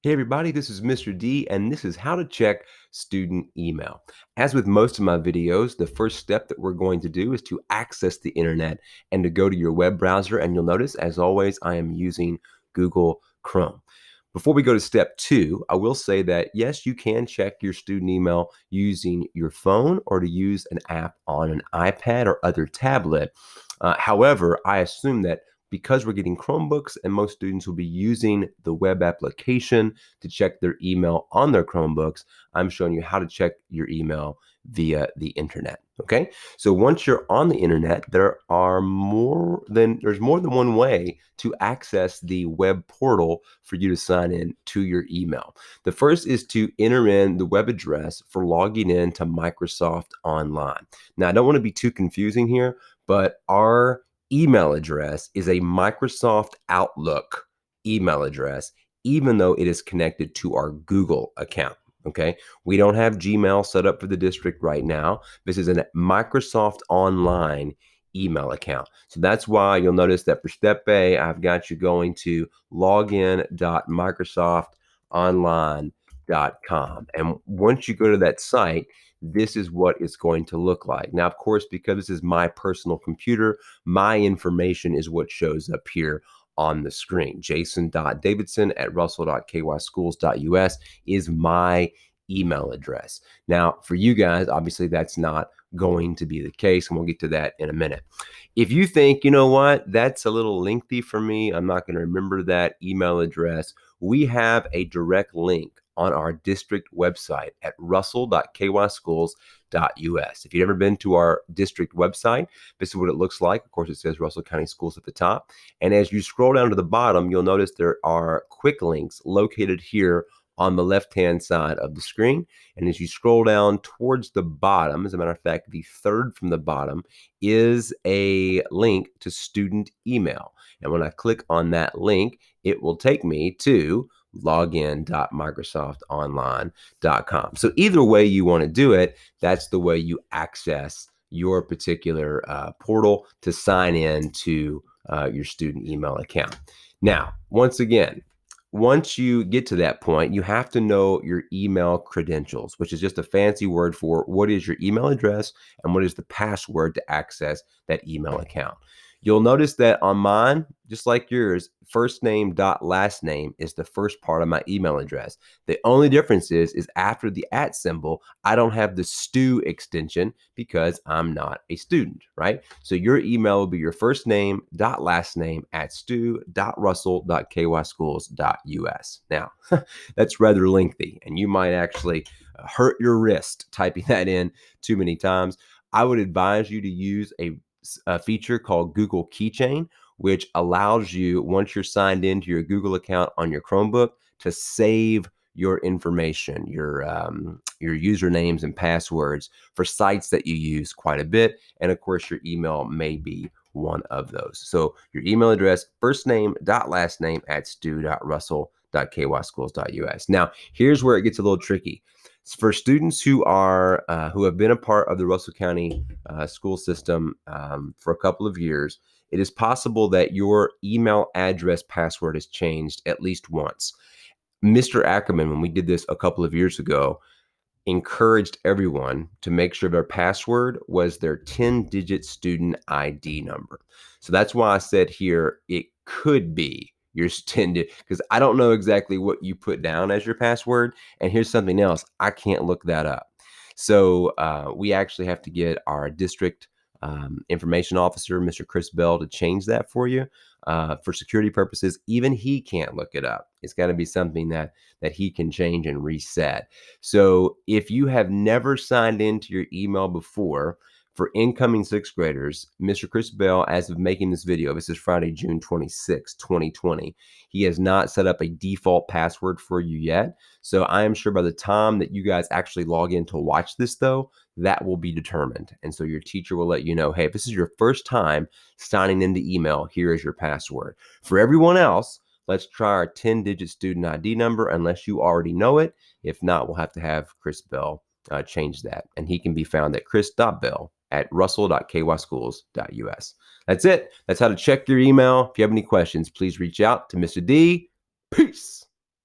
Hey everybody, this is Mr. D, and this is how to check student email. As with most of my videos, the first step that we're going to do is to access the internet and to go to your web browser. And you'll notice, as always, I am using Google Chrome. Before we go to step two, I will say that yes, you can check your student email using your phone or to use an app on an iPad or other tablet. However, I assume that because we're getting Chromebooks and most students will be using the web application to check their email on their Chromebooks, I'm showing you how to check your email via the internet. Okay. So once you're on the internet, there's more than one way to access the web portal for you to sign in to your email. The first is to enter in the web address for logging in to Microsoft Online. Now, I don't want to be too confusing here, but our email address is a Microsoft Outlook email address, even though it is connected to our Google account. Okay. We don't have Gmail set up for the district right now. This is a Microsoft Online email account. So that's why you'll notice that for step A, I've got you going to login.microsoftonline.com. And once you go to that site, this is what it's going to look like. Now, of course, because this is my personal computer, my information is what shows up here on the screen. jason.davidson@russell.kyschools.us is my email address. Now, for you guys, obviously that's not going to be the case, and we'll get to that in a minute. If you think, you know what, that's a little lengthy for me, I'm not going to remember that email address, we have a direct link on our district website at russell.kyschools.us. If you've ever been to our district website, this is what it looks like. Of course, it says Russell County Schools at the top. And as you scroll down to the bottom, you'll notice there are quick links located here on the left-hand side of the screen. And as you scroll down towards the bottom, as a matter of fact, the third from the bottom is a link to student email. And when I click on that link, it will take me to login.microsoftonline.com. So either way you want to do it, that's the way you access your particular portal to sign in to your student email account. Now, once again, once you get to that point, you have to know your email credentials, which is just a fancy word for what is your email address and what is the password to access that email account. You'll notice that on mine, just like yours, first name dot last name is the first part of my email address. The only difference is after the @ symbol, I don't have the STU extension because I'm not a student, right? So your email will be your first name dot last name @stu.russell.kyschools.us. Now, that's rather lengthy, and you might actually hurt your wrist typing that in too many times. I would advise you to use a feature called Google Keychain, which allows you, once you're signed into your Google account on your Chromebook, to save your information, your usernames and passwords for sites that you use quite a bit. And of course, your email may be one of those. So your email address, first name dot last name @stu.russell.kyschools.us. Now, here's where it gets a little tricky. For students who have been a part of the Russell County school system for a couple of years, it is possible that your email address password has changed at least once. Mr. Ackerman, when we did this a couple of years ago, encouraged everyone to make sure their password was their 10-digit student ID number. So that's why I said here it could be your 10-digit, because I don't know exactly what you put down as your password. And here's something else, I can't look that up. So we actually have to get our district information officer, Mr. Chris Bell, to change that for you. For security purposes, even he can't look it up. It's got to be something that he can change and reset. So if you have never signed into your email before, for incoming sixth graders, Mr. Chris Bell, as of making this video, this is Friday, June 26, 2020, he has not set up a default password for you yet. So I am sure by the time that you guys actually log in to watch this, though, that will be determined. And so your teacher will let you know, hey, if this is your first time signing into email, here is your password. For everyone else, let's try our 10-digit student ID number, unless you already know it. If not, we'll have to have Chris Bell change that. And he can be found at chris.bell@russell.kyschools.us. That's it. That's how to check your email. If you have any questions, please reach out to Mr. D. Peace.